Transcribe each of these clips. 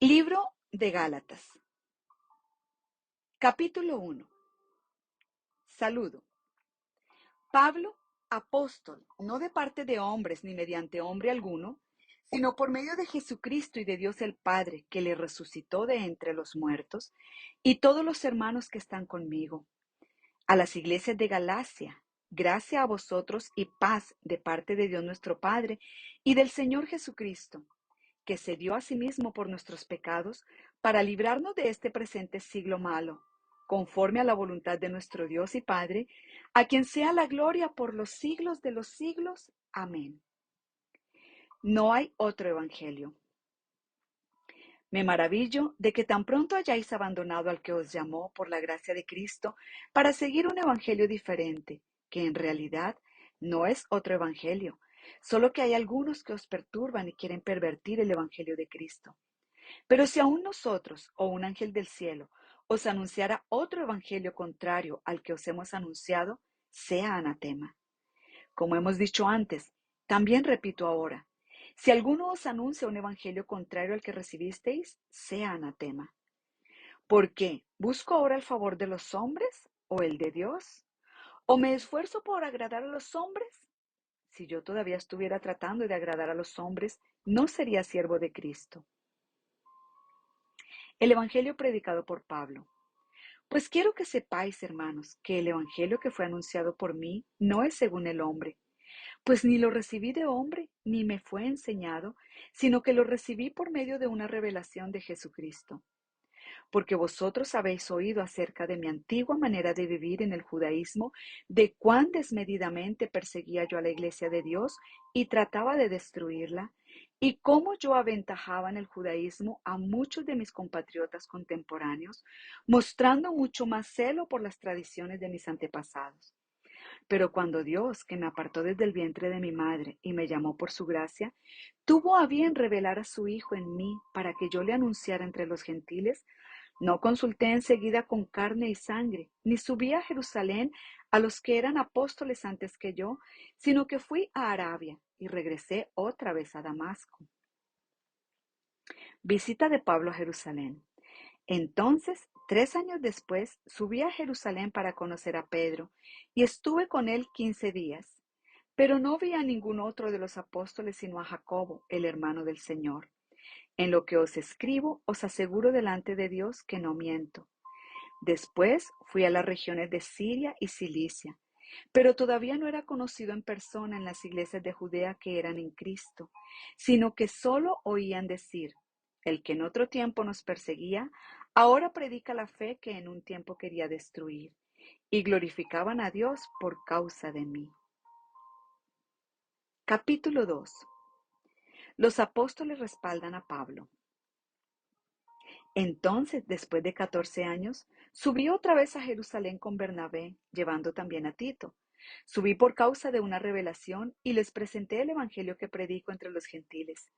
Libro de Gálatas. Capítulo 1. Saludo. Pablo, apóstol, no de parte de hombres ni mediante hombre alguno, sino por medio de Jesucristo y de Dios el Padre, que le resucitó de entre los muertos, y todos los hermanos que están conmigo. A las iglesias de Galacia, gracia a vosotros y paz de parte de Dios nuestro Padre y del Señor Jesucristo, que se dio a sí mismo por nuestros pecados, para librarnos de este presente siglo malo, conforme a la voluntad de nuestro Dios y Padre, a quien sea la gloria por los siglos de los siglos. Amén. No hay otro evangelio. Me maravillo de que tan pronto hayáis abandonado al que os llamó por la gracia de Cristo para seguir un evangelio diferente, que en realidad no es otro evangelio, solo que hay algunos que os perturban y quieren pervertir el evangelio de Cristo. Pero si aún nosotros o un ángel del cielo os anunciara otro evangelio contrario al que os hemos anunciado, sea anatema. Como hemos dicho antes, también repito ahora, si alguno os anuncia un evangelio contrario al que recibisteis, sea anatema. ¿Por qué? ¿Busco ahora el favor de los hombres o el de Dios? ¿O me esfuerzo por agradar a los hombres? Si yo todavía estuviera tratando de agradar a los hombres, no sería siervo de Cristo. El evangelio predicado por Pablo. Pues quiero que sepáis, hermanos, que el evangelio que fue anunciado por mí no es según el hombre, pues ni lo recibí de hombre, ni me fue enseñado, sino que lo recibí por medio de una revelación de Jesucristo. Porque vosotros habéis oído acerca de mi antigua manera de vivir en el judaísmo, de cuán desmedidamente perseguía yo a la iglesia de Dios y trataba de destruirla, y cómo yo aventajaba en el judaísmo a muchos de mis compatriotas contemporáneos, mostrando mucho más celo por las tradiciones de mis antepasados. Pero cuando Dios, que me apartó desde el vientre de mi madre y me llamó por su gracia, tuvo a bien revelar a su Hijo en mí para que yo le anunciara entre los gentiles, no consulté enseguida con carne y sangre, ni subí a Jerusalén a los que eran apóstoles antes que yo, sino que fui a Arabia y regresé otra vez a Damasco. Visita de Pablo a Jerusalén. Entonces, 3 años después, subí a Jerusalén para conocer a Pedro, y estuve con él 15 días. Pero no vi a ningún otro de los apóstoles sino a Jacobo, el hermano del Señor. En lo que os escribo, os aseguro delante de Dios que no miento. Después fui a las regiones de Siria y Cilicia, pero todavía no era conocido en persona en las iglesias de Judea que eran en Cristo, sino que solo oían decir, el que en otro tiempo nos perseguía, ahora predica la fe que en un tiempo quería destruir, y glorificaban a Dios por causa de mí. Capítulo 2. Los apóstoles respaldan a Pablo. Entonces, después de 14 años, subí otra vez a Jerusalén con Bernabé, llevando también a Tito. Subí por causa de una revelación y les presenté el evangelio que predico entre los gentiles.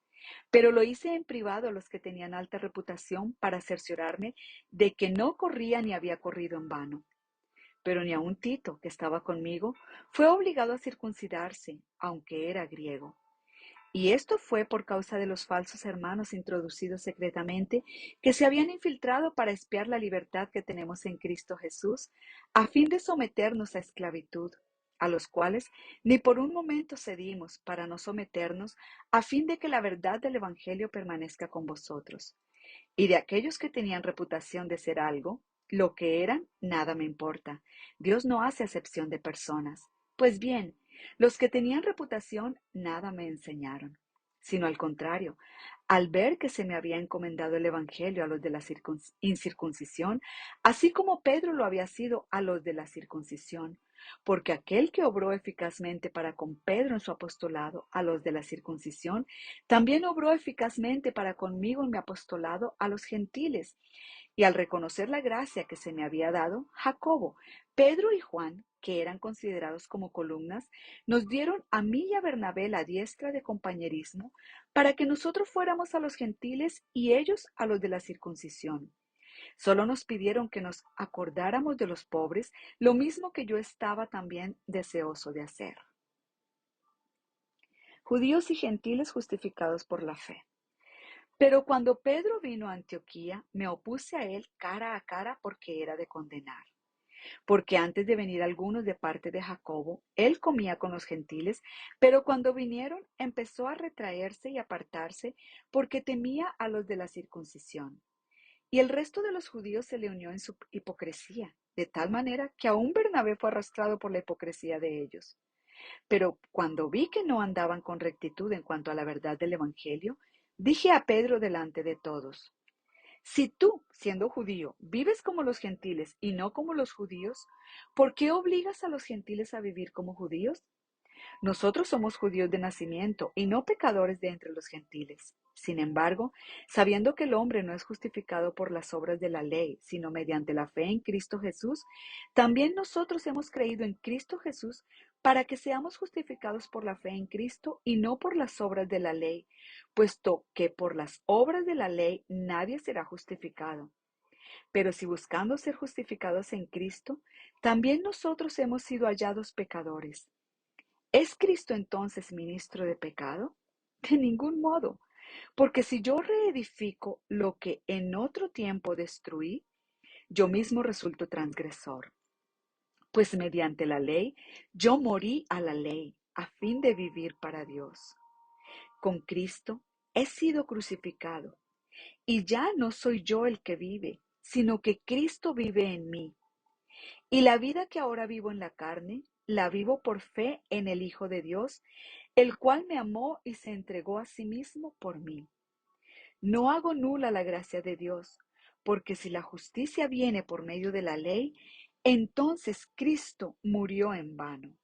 Pero lo hice en privado a los que tenían alta reputación para cerciorarme de que no corría ni había corrido en vano. Pero ni aun Tito, que estaba conmigo, fue obligado a circuncidarse, aunque era griego. Y esto fue por causa de los falsos hermanos introducidos secretamente que se habían infiltrado para espiar la libertad que tenemos en Cristo Jesús, a fin de someternos a esclavitud, a los cuales ni por un momento cedimos para no someternos, a fin de que la verdad del Evangelio permanezca con vosotros. Y de aquellos que tenían reputación de ser algo, lo que eran, nada me importa. Dios no hace acepción de personas. Pues bien, los que tenían reputación nada me enseñaron, sino al contrario, al ver que se me había encomendado el Evangelio a los de la incircuncisión, así como Pedro lo había sido a los de la circuncisión, porque aquel que obró eficazmente para con Pedro en su apostolado a los de la circuncisión, también obró eficazmente para conmigo en mi apostolado a los gentiles. Y al reconocer la gracia que se me había dado, Jacobo, Pedro y Juan, que eran considerados como columnas, nos dieron a mí y a Bernabé la diestra de compañerismo para que nosotros fuéramos a los gentiles y ellos a los de la circuncisión. Solo nos pidieron que nos acordáramos de los pobres, lo mismo que yo estaba también deseoso de hacer. Judíos y gentiles justificados por la fe. Pero cuando Pedro vino a Antioquía, me opuse a él cara a cara porque era de condenar. Porque antes de venir algunos de parte de Jacobo, él comía con los gentiles, pero cuando vinieron empezó a retraerse y apartarse porque temía a los de la circuncisión. Y el resto de los judíos se le unió en su hipocresía, de tal manera que aún Bernabé fue arrastrado por la hipocresía de ellos. Pero cuando vi que no andaban con rectitud en cuanto a la verdad del Evangelio, dije a Pedro delante de todos: si tú, siendo judío, vives como los gentiles y no como los judíos, ¿por qué obligas a los gentiles a vivir como judíos? Nosotros somos judíos de nacimiento y no pecadores de entre los gentiles. Sin embargo, sabiendo que el hombre no es justificado por las obras de la ley, sino mediante la fe en Cristo Jesús, también nosotros hemos creído en Cristo Jesús para que seamos justificados por la fe en Cristo y no por las obras de la ley, puesto que por las obras de la ley nadie será justificado. Pero si buscando ser justificados en Cristo, también nosotros hemos sido hallados pecadores. ¿Es Cristo entonces ministro de pecado? De ningún modo, porque si yo reedifico lo que en otro tiempo destruí, yo mismo resulto transgresor. Pues mediante la ley, yo morí a la ley a fin de vivir para Dios. Con Cristo he sido crucificado, y ya no soy yo el que vive, sino que Cristo vive en mí. Y la vida que ahora vivo en la carne, la vivo por fe en el Hijo de Dios, el cual me amó y se entregó a sí mismo por mí. No hago nula la gracia de Dios, porque si la justicia viene por medio de la ley, entonces Cristo murió en vano.